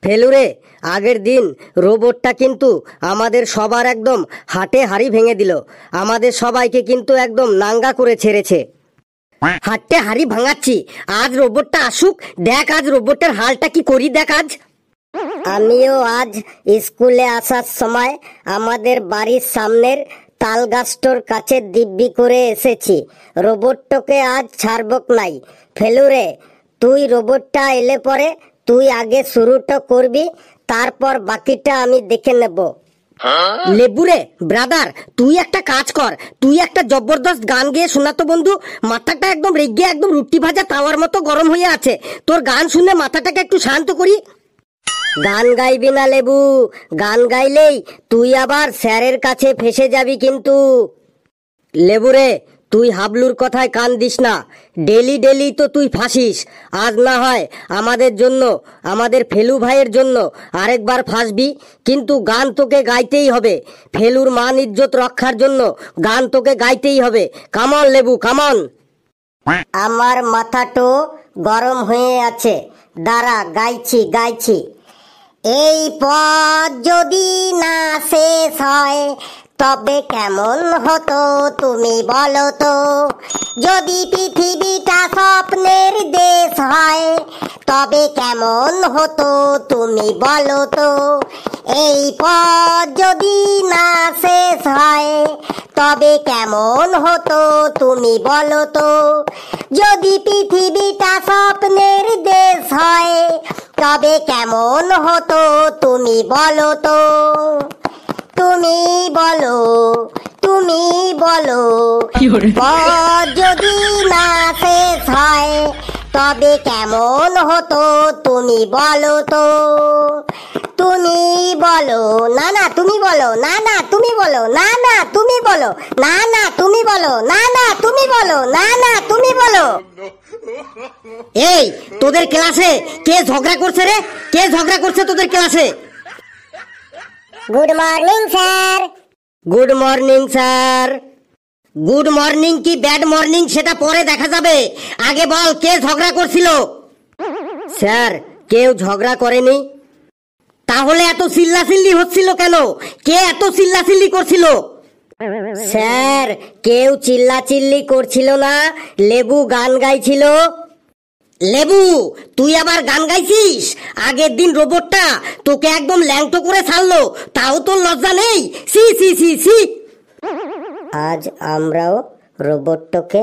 ফেলুরে, আগের দিন রোবটটা কিন্তু আমাদের সবার একদম হাটে হাড়ি ভেঙে দিল। আমাদের সবাইকে কিন্তু একদম নাঙ্গা করে ছেড়েছে। হাটে হাড়ি ভাঙাচ্ছি, আজ রোবটটা আসুক, দেখ আজ রোবটের হালটা কি করি, দেখ আজ। আমিও আজ স্কুলে আসার সময় আমাদের বাড়ির সামনের তাল গাছটার কাছে দিব্যি করে এসেছি। রোবটটাকে আজ ছাড়বক নাই। ফেলুরে, তুই রোবটটা এলে পরে তুই আগে শুরুটা করবি, তারপর বাকিটা আমি দেখে নেব। লেবুরে ব্রাদার, তুই একটা কাজ কর, তুই একটা জবরদস্ত গান গেয়ে শোনা তো বন্ধু। মাথাটা একদম রেগে একদম রুটি ভাজা তাওয়ার মতো গরম হয়ে আছে। তোর গান শুনে মাথাটাকে একটু শান্ত করি। গান গাইবি না লেবু, গান গাইলেই তুই আবার স্যারের কাছে ফেসে যাবি কিন্তু। লেবুরে, তুই হাবলুর কথায় কান দিস না, ডেলি ডেলি তো তুই ফাঁসিস। আজ না হয় আমাদের জন্য, আমাদের ফেলু ভাইয়ের জন্য আরেকবার ফাঁসবি, কিন্তু গান তোকে গাইতেই হবে। ফেলুর মান ইজ্জত রক্ষার জন্য গান তোকে গাইতেই হবে। কামন লেবু, কামন। আমার মাথাটো গরম হয়ে আছে, দাঁড়া গাইছি গাইছি। এই পথ যদি না শেষ হয় তবে কেমন হতো তুমি বলো তো। যদি পৃথিবীটা স্বপ্নের দেশ হয় তবে কেমন হতো তুমি বলো তো। এই পথ যদি না শেষ হয় তবে কেমন হতো তুমি বলো তো। যদি পৃথিবীটা স্বপ্নের দেশ হয় তবে কেমন হতো তুমি বলো তো। তুমি বলো, তুমি বলো, পথ যদি না শেষ হয় তবে কেমন হতো তুমি বলো তো। তুমি বলো, না না তুমি বলো, না না তুমি বলো, না না তুমি বলো, না না তুমি বলো, না না তুমি বলো, না না তুমি বলো। এই তোদের ক্লাসে কে ঝগড়া করছে রে? কে ঝগড়া করছে তোদের ক্লাসে? Good morning sir. Good morning sir. Good morning কি ব্যাড মর্নিং সেটা পরে দেখা যাবে, আগে বল কে ঝগড়া করছিল? স্যার, কেউ ঝগড়া করেনি। তাহলে এত চিল্লাচিল্লি হচ্ছিল কেন? কে এত চিল্লাচিল্লি করছিল? স্যার, কেউ চিল্লাচিল্লি করছিল না, লেবু গান গাইছিল। লেবু, তুই আবার গান গাইছিস? আগের দিন রোবটটা তোকে একদম ল্যাংটো করে ছাড়লো, তাও তোর লজ্জা নেই? সি সি সি সি। আজ আমরাও রোবটটাকে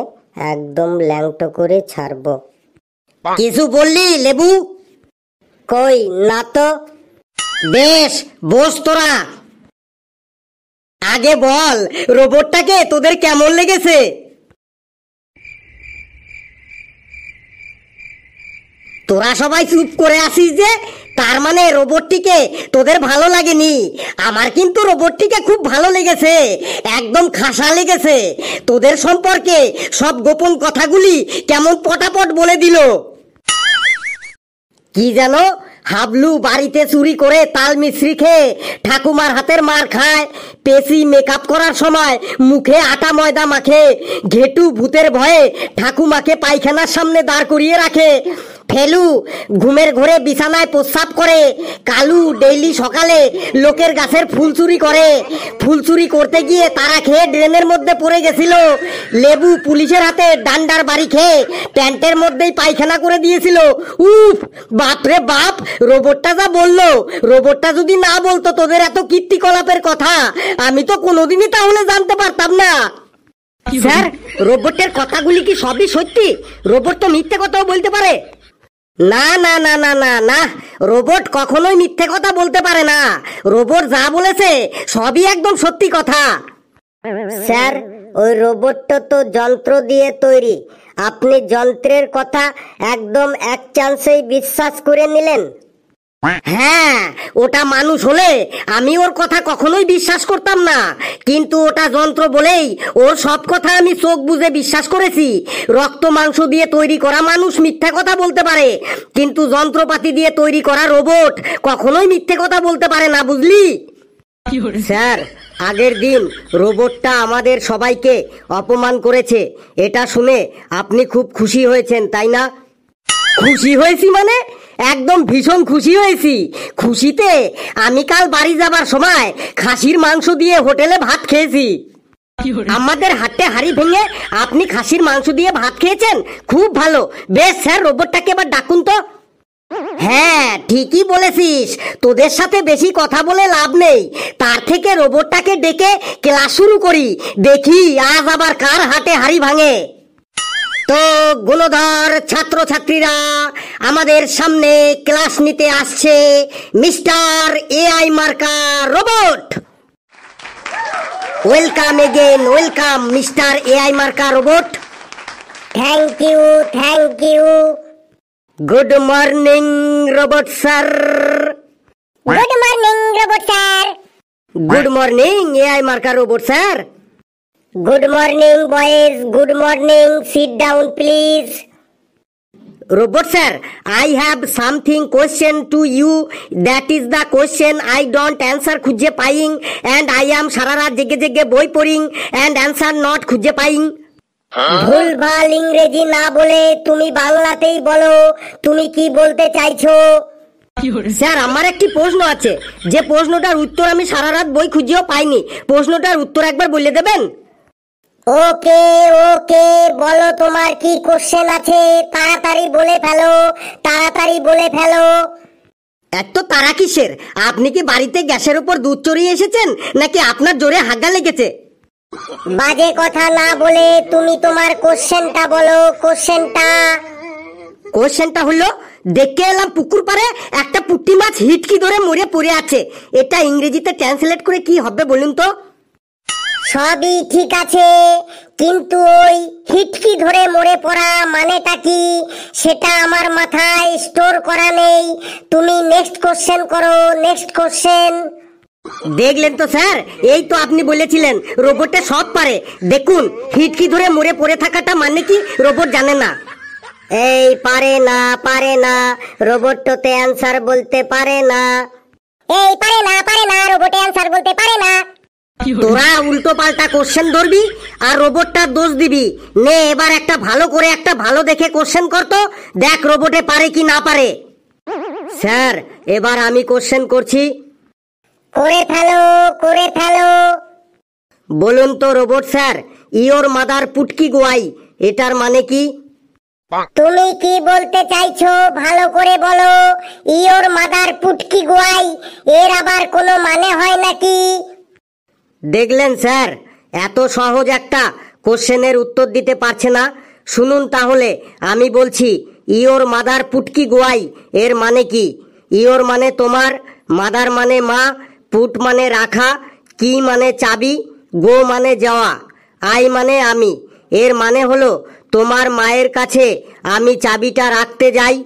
একদম ল্যাংটো করে ছাড়বো। কিছু বললি লেবু? কই না তো। বেশ, বস তোরা। আগে বল রোবটটাকে তোদের কেমন লেগেছে? তোরা সবাই চুপ করে আসিস যে, তার মানে রোবটটিকে তোদের ভালো লাগেনি। আমার কিন্তু রোবটটিকে খুব ভালো লেগেছে, একদম খাসা লেগেছে। তোদের সম্পর্কে সব গোপন কথাগুলি কেমন পটাপট বলে দিল। কি যেন হাবলু বাড়িতে চুরি করে তাল মিশ্রি খেয়ে ঠাকুমার হাতের মার খায়, পেশি মেকআপ করার সময় মুখে আটা ময়দা মাখে, ঘেটু ভূতের ভয়ে ঠাকুমাকে পায়খানার সামনে দাঁড় করিয়ে রাখে, ফেলু ঘুমের ঘরে বিছানায় প্রস্রাব করে, কালু ডেইলি সকালে লোকের গাছের ফুল চুরি করে, ফুল চুরি করতে গিয়ে তারা খেয়ে ড্রেনের মধ্যে পড়ে গেছিল, লেবু পুলিশের হাতে ডান্ডার বাড়ি খেয়ে প্যান্টের মধ্যেই পায়খানা করে দিয়েছিল। উফ বাপরে বাপ, রোবটটা যা বললো, রোবটটা যদি না বলতো তোদের এত কীর্তিকলাপের কথা, আমি তো কোনোদিনই তাহলে জানতে পারতাম না। স্যার, রোবটের কথাগুলি কি সবই সত্যি? রোবট তো মিথ্যে কথাও বলতে পারে। না না না না না না, রোবট কখনোই মিথ্যে কথা বলতে পারে না। রোবট যা বলেছে সবই একদম সত্যি কথা। স্যার, ওই রোবটটা তো যন্ত্র দিয়ে তৈরি, আপনি যন্ত্রের কথা একদম এক চান্সেই বিশ্বাস করে নিলেন? হ্যাঁ, ওটা মানুষ হলে আমি ওর কথা কখনোই বিশ্বাস করতাম না, কিন্তু ওটা যন্ত্র বলেই ওর সব কথা আমি চোখ বুজে বিশ্বাস করেছি। রক্ত মাংস দিয়ে তৈরি করা মানুষ মিথ্যা কথা বলতে পারে, কিন্তু যন্ত্রপাতি দিয়ে তৈরি করা রোবট কখনোই মিথ্যে কথা বলতে পারে না, বুঝলি? স্যার, আগের দিন রোবটটা আমাদের সবাইকে অপমান করেছে, এটা শুনে আপনি খুব খুশি হয়েছেন তাই না? খুশি হয়েছি মানে? একদম ভীষণ খুশি হয়েছি। খুশিতে আমি কাল বাড়ি যাবার সময় খাসির মাংস দিয়ে হোটেলে ভাত খেয়েছি। আমাদের হাটে হাড়ি ভেঙে আপনি খাসির মাংস দিয়ে ভাত খেয়েছেন, খুব ভালো। বেশ স্যার, রোবটটাকে এবার ডাকুন তো। হ্যাঁ, ঠিকই বলেছিস, তোদের সাথে বেশি কথা বলে লাভ নেই। তার থেকে রোবটটাকে ডেকে ক্লাস শুরু করি, দেখি আজ আবার কার হাটে হাড়ি ভাঙে। তো গুণধর ছাত্রছাত্রীরা, আমাদের সামনে ক্লাস নিতে আসছে মিস্টার এআই মার্কা robot. Welcome again, welcome Mister AI মার্কা robot. Thank you, thank you. Good morning robot sir. Good morning robot sir. Good morning AI মার্কা robot sir. Good morning boys, good morning. Sit down please. Robot sir, I have something question to you. That is the question I don't answer খুঁজে পাইং, and I am সারা রাত জেগে জেগে বই পড়িং and answer not খুঁজে পাইং। ভুলভাল ইংরেজি না বলে তুমি বাংলাতেই বলো, তুমি কি বলতে চাইছো? স্যার, আমার একটি প্রশ্ন আছে, যে প্রশ্নটার উত্তর আমি সারা রাত বই খুঁজেও পাইনি। প্রশ্নটার উত্তর একবার বলে দেবেন? ওকে ওকে, বলো তোমার কি কোশ্চেন আছে, তাড়াতাড়ি বলে ফেলো, তাড়াতাড়ি বলে ফেলো। এত তারা কিসের? আপনি কি বাড়িতে গ্যাসের উপর দুধ চড়িয়ে এসেছেন, নাকি আপনার জোরে হাগা লেগেছে? বাজে কথা না বলে তুমি তোমার কোশ্চেনটা বলো, কোশ্চেনটা। কোশ্চেনটা হলো, দেখে এলাম পুকুর পাড়ে একটা পুঁটি মাছ হিটকি ধরে মরে পড়ে আছে। এটা ইংরেজিতে ট্রান্সলেট করে কি হবে বলুন তো? সবই ঠিক আছে, কিন্তু ওই হিটকি ধরে মরে পড়া মানেটা কি সেটা আমার মাথায় স্টোর করা নেই। তুমি নেক্সট কোশ্চেন করো, নেক্সট কোশ্চেন। দেখলেন তো স্যার, এই তো আপনি বলেছিলেন রোবটে সব পারে। দেখুন, হিটকি ধরে মরে পড়ে থাকাটা মানে কি রোবট জানে না। এই পারে না, পারে না, রোবটতে অ্যানসার বলতে পারে না। এই পারে না, পারে না, রোবটে অ্যানসার বলতে পারে না। তোরা উল্টো পাল্টা কোশ্চেন ধরবি আর রোবটটার দোষ দিবি। নে, এবার একটা ভালো করে একটা ভালো দেখে কোশ্চেন করতো, দেখ রোবটে পারে কি না পারে। স্যার, এবার আমি কোশ্চেন করছি। করে ফেলো, করে ফেলো। বলুন তো রোবট স্যার, ইওর মাদার পুটকি গোয়াই, এটার মানে কি? তুমি কি বলতে চাইছো ভালো করে বলো। ইওর মাদার পুটকি গোয়াই, এর আবার কোনো মানে হয় নাকি? দেখলেন স্যার, এত সহজ একটা কোশ্চেনের উত্তর দিতে পারছে না। শুনুন তাহলে, আমি বলছি, ইওর মাদার পুটকি গোয়াই এর মানে কি? ইওর মানে তোমার, মাদার মানে মা, পুট মানে রাখা, কি মানে চাবি, গো মানে যাওয়া, আই মানে আমি। এর মানে হলো তোমার মায়ের কাছে আমি চাবিটা রাখতে যাই।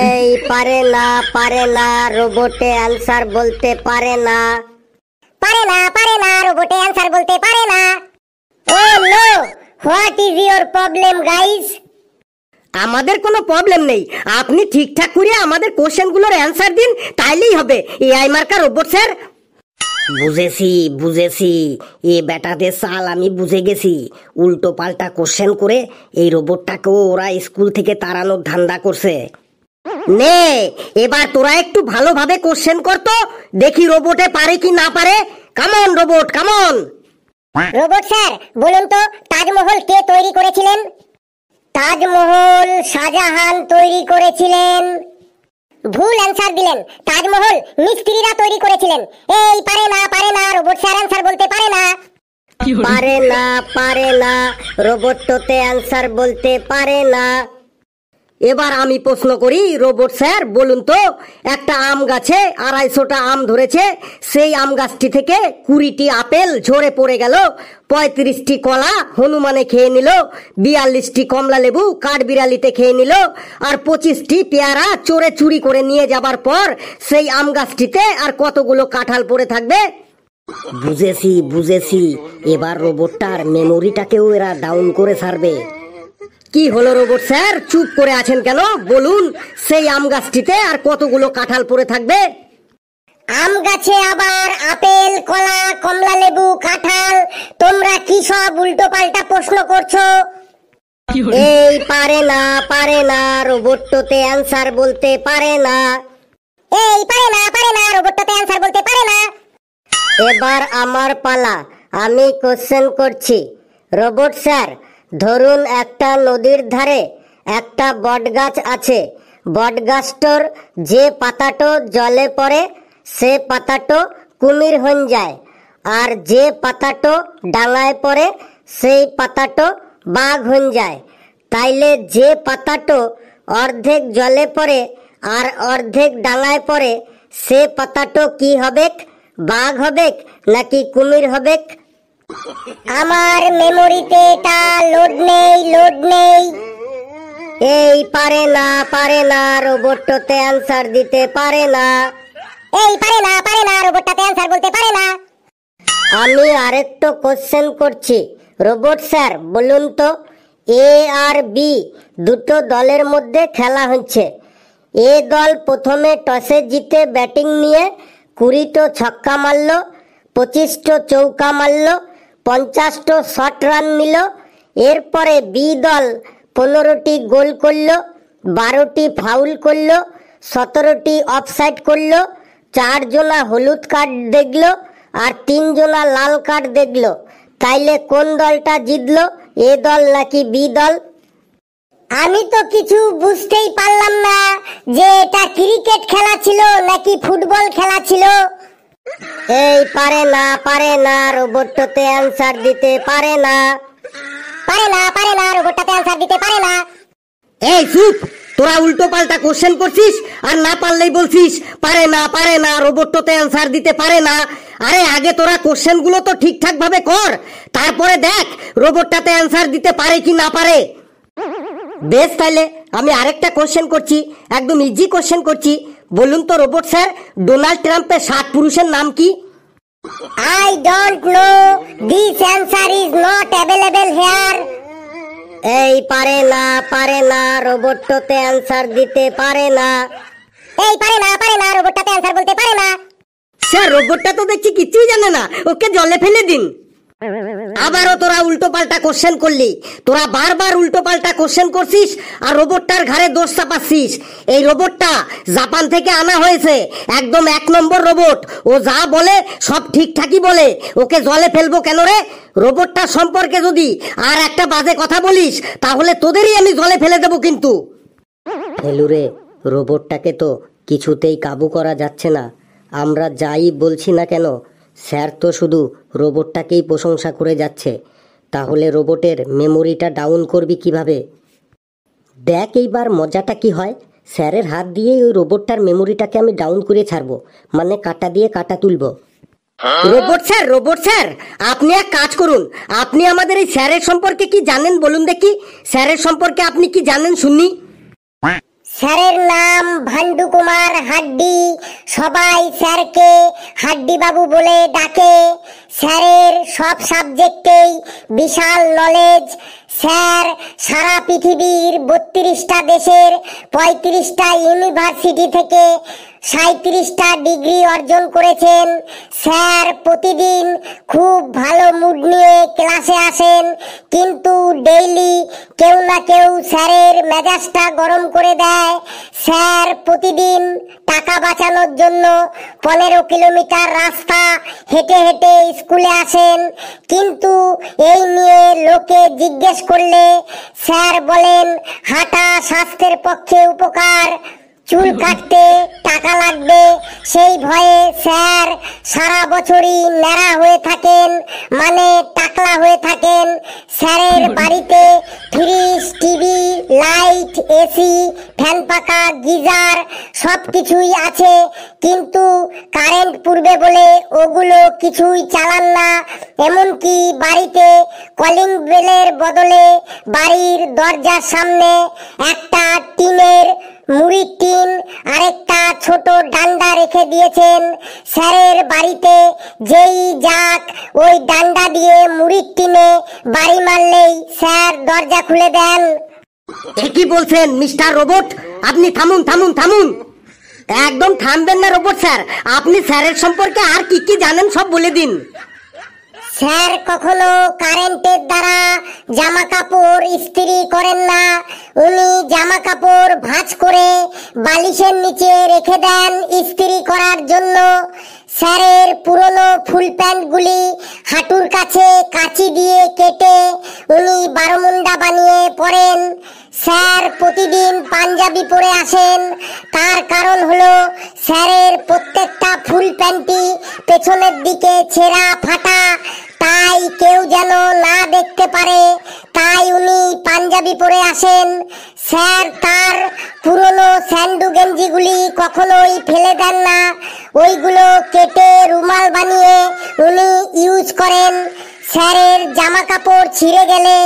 এই পারে না, পারে না, রোবটে অ্যানসার বলতে পারে না। পারে না, পারে না, রোবটে অ্যানসার বলতে পারে না। Oh no, what is your problem guys? আমাদের কোনো প্রবলেম নেই, আপনি ঠিকঠাক করে আমাদের কোশ্চেনগুলোর অ্যান্সার দিন, তাইলেই হবে। এআই মার্কা রোবট স্যার। বুঝেছি বুঝেছি, এ বেটাদের সাল আমি বুঝে গেছি। উল্টো পাল্টা কোশ্চেন করে এই রোবটটাকেও ওরা স্কুল থেকে তাড়ানোর ধান্দা করছে। নে, এবার তোরা একটু ভালোভাবে কোশ্চেন করতো, দেখি রোবটে পারে কি না পারে। Come on robot, come on. Robot sir, বলুন তো তাজমহল কে তৈরি করেছিলেন? তাজমহল শাহজাহান তৈরি করেছিলেন। ভুল অ্যানসার দিলেন, তাজমহল মিস্ত্রিরা তৈরি করেছিলেন। এই পারে না, পারে না, রোবট স্যার অ্যানসার বলতে পারে না। পারে না, পারে না, রোবটতে অ্যান্সার বলতে পারে না। এবার আমি প্রশ্ন করি, রোবট স্যার বলুন তো, একটা আম গাছে 250টা আম ধরেছে, সেই আম গাছটি থেকে 20টি আপেল ঝরে পড়ে গেল, 35টি কলা হনুমানে খেয়ে নিল, 42টি কমলা লেবু কাঠবিড়ালিতে খেয়ে নিল, আর 25টি পেয়ারা চোরে চুরি করে নিয়ে যাবার পর সেই আম গাছটিতে আর কতগুলো কাঁঠাল পড়ে থাকবে? বুঝেছি বুঝেছি, এবার রোবটটার মেমোরিটাকেও এরা ডাউন করে ছাড়বে। কি হলো রোবট স্যার, চুপ করে আছেন কেন? বলুন, সেই আম গাছটিতে আর কতগুলো কাঁঠাল পড়ে থাকবে? আম গাছে আবার আপেল, কলা, কমলা লেবু, কাঁঠাল, তোমরা কি সব উল্টো পাল্টা প্রশ্ন করছো? এই পারে না রোবটটোতে অ্যান্সার বলতে পারে না। এই পারে না রোবটটাতে অ্যানসার বলতে পারে না। এবার আমার পালা, আমি কোশ্চেন করছি। রোবট স্যার, ধরুন একটা নদীর ধারে একটা বটগাছ আছে। বটগাছটোর যে পাতাটো জলে পড়ে সে পাতাটো কুমির হন যায়, আর যে পাতাটো ডাঙায় পড়ে সেই পাতাটো বাঘ হন যায়। তাইলে যে পাতাটো অর্ধেক জলে পড়ে আর অর্ধেক ডাঙায় পড়ে সে পাতাটো কি হবেক? বাঘ হবেক নাকি কুমির হবেক? আমার মেমোরিতে এটা লোড নেই। এই পারে না রোবটটোতে অ্যান্সার দিতে পারে না। এই পারে না রোবটটাতে অ্যানসার বলতে পারে না। আমি আরেকটা কোশ্চেন করছি। রোবট স্যার বলুন তো, এ আর বি দুটো দলের মধ্যে খেলা হচ্ছে। এ দল প্রথমে টসে জিতে ব্যাটিং নিয়ে 20টো ছক্কা মারল, 25টো চৌকা মারল, 50টো শর্ট রান নিল। এরপরে বি দল 15টি গোল করলো, 12টি ফাউল করলো, 17টি অফসাইড করলো, 4 জনা হলুদ কার্ড দেখলো আর 3 জনা লাল কার্ড দেখলো। তাইলে কোন দলটা জিতলো, এ দল নাকি বি দল? আমি তো কিছু বুঝতেই পারলাম না যে এটা ক্রিকেট খেলা ছিল নাকি ফুটবল খেলা ছিল। এই পারে না রোবটটাতে অ্যান্সার দিতে পারে না। পারে না রোবটটাতে অ্যানসার দিতে পারে না। এই চুপ, তোরা উল্টো পাল্টা কোশ্চেন করছিস আর না পারলেই বলছিস পারে না রোবটটাতে অ্যান্সার দিতে পারে না। আরে আগে তোরা কোশ্চেন গুলো তো ঠিকঠাক ভাবে কর, তারপরে দেখ রোবটটাতে অ্যান্সার দিতে পারে কি না পারে। বেশ, তাইলে আমি আরেকটা কোশ্চেন করছি, একদম ইজি কোশ্চেন করছি। বলুন তো রোবট স্যার, ডোনাল্ড ট্রাম্পের 7 পুরুষের নাম কি? I don't know. This answer is not available here. এই পারে না রোবটটাতে অ্যান্সার দিতে পারে না। এই পারে না রোবটটাতে অ্যানসার বলতে পারে না। স্যার রোবটটা তো দেখছি কিছুই জানে না, ওকে জলে ফেলে দিন। আবারও তোরা উল্টো পাল্টা কোশ্চেন করলি। তোরা বারবার উল্টো পাল্টা কোশ্চেন করছিস আর রোবটটার ঘাড়ে দোষ চাপাচ্ছিস। এই রোবটটা জাপান থেকে আনা হয়েছে, একদম 1 নম্বর রোবট। ও যা বলে সব ঠিকঠাকই বলে, ওকে জলে ফেলবো কেন রে? রোবটটা সম্পর্কে যদি আর একটা বাজে কথা বলিস তাহলে তোদেরই আমি জলে ফেলে দেবো কিন্তু। ফেলুরে, রোবটটাকে তো কিছুতেই কাবু করা যাচ্ছে না। আমরা যাই বলছি না কেন, স্যার তো শুধু রোবটটাকেই প্রশংসা করে যাচ্ছে। তাহলে রোবটের মেমোরিটা ডাউন করবি কিভাবে? দেখ এইবার মজাটা কি হয়। স্যারের হাত দিয়ে ওই রোবটটার মেমোরিটাকে আমি ডাউন করে ছাড়বো, মানে কাটা দিয়ে কাটা তুলবো। রোবট স্যার আপনি এক কাজ করুন, আপনি আমাদের এই স্যারের সম্পর্কে কি জানেন বলুন দেখি। স্যারের সম্পর্কে আপনি কি জানেন শুনি? স্যারের নাম ভান্ডু কুমার হাড্ডি। সবাই স্যারকে হাড্ডি বাবু বলে ডাকে। স্যারের সব সাবজেক্টেই বিশাল নলেজ। স্যার সারা পৃথিবীর 32টা দেশের 35টা ইউনিভার্সিটি থেকে 37টা ডিগ্রি অর্জন করেছেন। স্যার প্রতিদিন খুব ভালো মুড নিয়ে ক্লাসে আসেন, কিন্তু ডেইলি কেউ না কেউ স্যারের মেজাজটা গরম করে দেয়। স্যার প্রতিদিন টাকা বাঁচানোর জন্য 15 কিলোমিটার রাস্তা হেঁটে হেঁটে স্কুলে আসেন, কিন্তু এই নিয়ে লোকে জিজ্ঞেস করলে স্যার বলেন হাঁটা স্বাস্থ্যের পক্ষে উপকার, চুল কাটতে টাকা লাগবে, সেই ভয়ে স্যার সারা বছরই ন্যাড়া হয়ে থাকেন, মানে টাকলা হয়ে থাকেন। স্যারের বাড়িতে fridge, TV, light, AC, fan পাখা, গিজার সব কিছুই আছে, কিন্তু কারেন্ট পুড়বে বলে ওগুলো কিছুই চালান না। এমনকি বাড়িতে কলিং বেলের বদলে বাড়ির দরজার সামনে একটা টিনের মুড়ির টিন আরেকটা ছোট ডান্ডা রেখে দিয়েছেন। স্যারের বাড়িতে যেই যাক ওই ডান্ডা দিয়ে মুড়ির টিনে বাড়ি মারলেই স্যার দরজা খুলে দেন। কি বলছেন মিস্টার রোবট? আপনি থামুন। একদম থামবেন না রোবট স্যার। আপনি স্যারের সম্পর্কে আর কি কি জানেন সব বলে দিন। স্যার কখনো কারেন্টের দ্বারা জামা কাপড় ইস্ত্রি করেন না। উনি জামা কাপড় ভাঁজ করে বালিশের নিচে রেখে দেন ইস্ত্রি করার জন্য। স্যারের পুরনো ফুল প্যান্টগুলি হাঁটুর কাছে কাঁচি দিয়ে কেটে উনি বারমুন্ডা বানিয়ে পরেন। স্যার প্রতিদিন পাঞ্জাবি পরে আসেন। তার কারণ হলো স্যারের প্রত্যেকটা ফুল প্যান্টই পেছনের দিকে ছেঁড়া ফাটা, তাই কেউ যেন না দেখতে পারে, তাই উনি পাঞ্জাবি পরে আসেন। স্যার তার পুরনো স্যান্ডু গেঞ্জিগুলি কখনোই ফেলে দেন না, ওইগুলো কেটে রুমাল বানিয়ে উনি ইউজ করেন। স্যারের জামা কাপড় ছিঁড়ে গেলে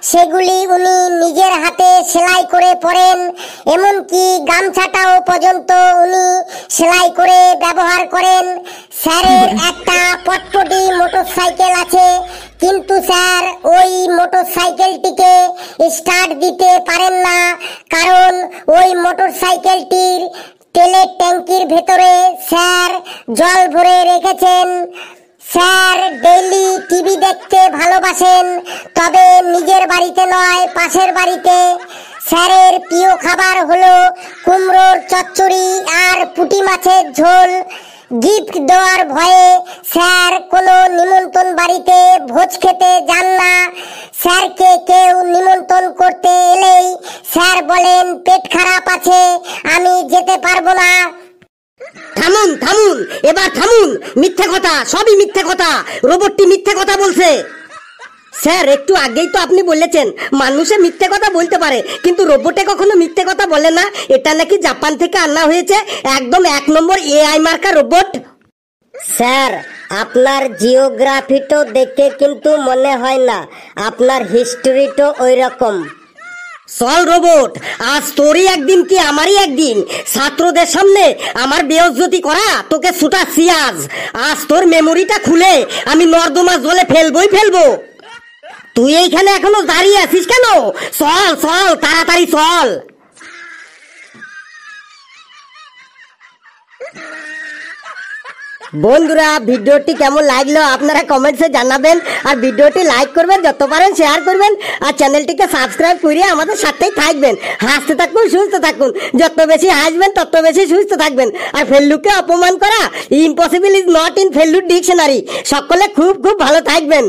সেগুলি উনি নিজের হাতে সেলাই করে পরেন, এমনকি গামছাটাও পর্যন্ত উনি সেলাই করে ব্যবহার করেন। স্যারের একটা পটপটি মোটরসাইকেল আছে, কিন্তু স্যার ওই মোটরসাইকেলটিকে স্টার্ট দিতে পারেন না, কারণ ওই মোটরসাইকেলটির তেলের ট্যাঙ্কির ভেতরে স্যার জল ভরে রেখেছেন। স্যার ডেইলি টিভি দেখতে ভালোবাসেন, তবে নিজের বাড়িতে নয়, পাশের বাড়িতে। স্যারের প্রিয় খাবার হলো কুমড়োর চচ্চড়ি আর পুঁটি মাছের ঝোল। গিফট দেওয়ার ভয়ে স্যার কোনো নিমন্ত্রণ বাড়িতে ভোজ খেতে যান না। স্যারকে কেউ নিমন্ত্রণ করতে এলেই স্যার বলেন পেট খারাপ আছে, আমি যেতে পারবো না। থামুন থামুন, এবার থামুন, মিথ্যে কথা, সবই মিথ্যে কথা, রোবটটি মিথ্যে কথা বলছে। স্যার একটু আগেই তো আপনি বলেছেন মানুষে মিথ্যে কথা বলতে পারে, কিন্তু রোবটে কখনো মিথ্যে কথা বলে না। এটা নাকি জাপান থেকে আনা হয়েছে, একদম 1 নম্বর AI মার্কা রোবট। স্যার আপনার জিওগ্রাফিটো দেখে কিন্তু মনে হয় না, আপনার হিস্ট্রিটো ওই রকম। চল রোবট, আজ তোরই একদিন কি আমারই একদিন, ছাত্রদের সামনে আমার বেইজ্জতি করা তোকে ছুটাচ্ছি আজ। আজ তোর মেমোরিটা খুলে আমি নর্দমা জলে ফেলবই ফেলবো। তুই এইখানে এখনো দাঁড়িয়ে আছিস কেন? চল চল, তাড়াতাড়ি চল। বন্ধুরা ভিডিওটি কেমন লাগলো আপনারা কমেন্টসে জানাবেন, আর ভিডিওটি লাইক করবেন, যত পারেন শেয়ার করবেন, আর চ্যানেলটিকে সাবস্ক্রাইব করে আমাদের সাথেই থাকবেন। হাসতে থাকুন, সুস্থ থাকুন, যত বেশি হাসবেন তত বেশি সুস্থ থাকবেন। আর ফেল্লুকে অপমান করা ইম্পসিবল ইজ নট ইন ফেল্লুর ডিকশনারি। সকলে খুব খুব ভালো থাকবেন।